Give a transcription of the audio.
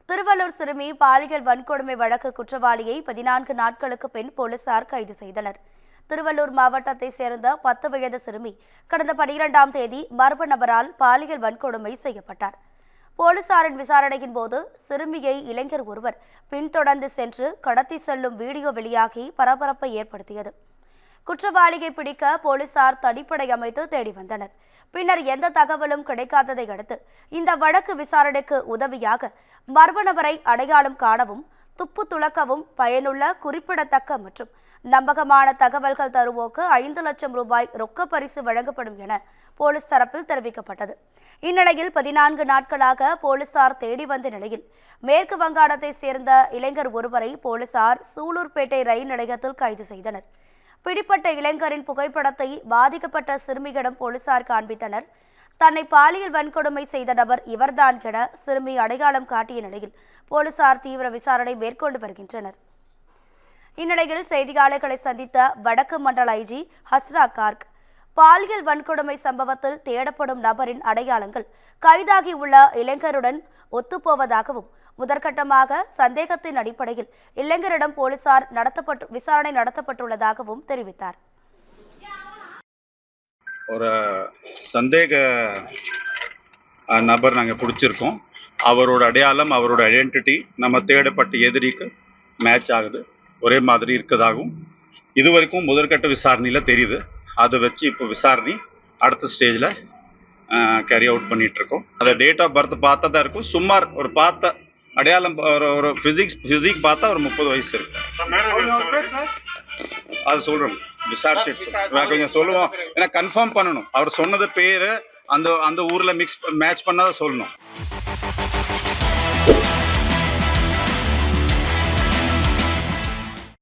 திருவள்ளூர் சிறுமி பாலியல் வன்கொடுமை வழக்கு குற்றவாளியை 14 நாட்களுக்கு பின் போலீசார் கைது செய்தனர். திருவள்ளூர் மாவட்டத்தை சேர்ந்த 10 வயது சிறுமி கடந்த 12ஆம் தேதி மர்ம நபரால் பாலியல் வன்கொடுமை செய்யப்பட்டார். போலீசாரின் விசாரணையின் போது சிறுமியை இளைஞர் ஒருவர் பின்தொடர்ந்து சென்று கடத்தி செல்லும் வீடியோ வெளியாகி பரபரப்பை ஏற்படுத்தியது. குற்றவாளியை பிடிக்க போலீசார் தனிப்படை அமைத்து தேடி வந்தனர். பின்னர் எந்த தகவலும் கிடைக்காததை அடுத்து இந்த வழக்கு விசாரணைக்கு உதவியாக மர்ம நபரை அடையாளம் காணவும் துப்பு துளக்கவும் பயனுள்ள குறிப்பிடத்தக்க மற்றும் நம்பகமான தகவல்கள் தருவோருக்கு 5 லட்சம் ரூபாய் ரொக்க பரிசு வழங்கப்படும் என போலீஸ் தரப்பில் தெரிவிக்கப்பட்டது. இந்நிலையில் 14 நாட்களாக போலீசார் தேடி வந்த நிலையில் மேற்கு வங்காளத்தை சேர்ந்த இளைஞர் ஒருவரை போலீசார் சூலூர்பேட்டை ரயில் நிலையத்தில் கைது செய்தனர். பிடிப்பட்ட இளைஞரின் புகைப்படத்தை பாதிக்கப்பட்ட சிறுமியிடம் போலீசார் காண்பித்தனர். தன்னை பாலியல் வன்கொடுமை செய்த நபர் இவர்தான் என சிறுமி அடையாளம் காட்டிய நிலையில் போலீசார் தீவிர விசாரணை மேற்கொண்டு வருகின்றனர். இந்நிலையில் செய்தியாளர்களை சந்தித்த வடக்கு மண்டல ஐஜி ஹஸ்ரா கார்க், பாலியல் வன்கொடுமை சம்பவத்தில் தேடப்படும் நபரின் அடையாளங்கள் கைதாகியுள்ள இளைஞருடன் ஒத்துப்போவதாகவும் முதற்கட்டமாக சந்தேகத்தின் அடிப்படையில் இளைஞரிடம் போலீசார் விசாரணை நடத்தப்பட்டுள்ளதாகவும் தெரிவித்தார். ஒரு சந்தேக நபர் நாங்கள் பிடிச்சிருக்கோம். அவரோட அடையாளம், அவரோட ஐடென்டிட்டி நம்ம தேடப்பட்ட எதிரிக்கு மேட்ச் ஆகுது, ஒரே மாதிரி இருக்கதாகவும் இதுவரைக்கும் முதற்கட்ட விசாரணையில் தெரியுது. அதை வச்சு இப்போ விசாரணை அடுத்த ஸ்டேஜில் கேரி அவுட் பண்ணிகிட்ருக்கோம். அதை டேட் ஆஃப் பர்த் பார்த்தா தான் இருக்கும். சுமார் ஒரு பார்த்த அடையாளம், ஒரு ஃபிசிக் பார்த்தா ஒரு 30 வயசு இருக்கு. அது சொல்கிறோம், விசாரிச்சு கொஞ்சம் சொல்லுவோம். ஏன்னா கன்ஃபார்ம் பண்ணணும். அவர் சொன்னது பேர் அந்த ஊரில் மேட்ச் பண்ணாதான் சொல்லணும்.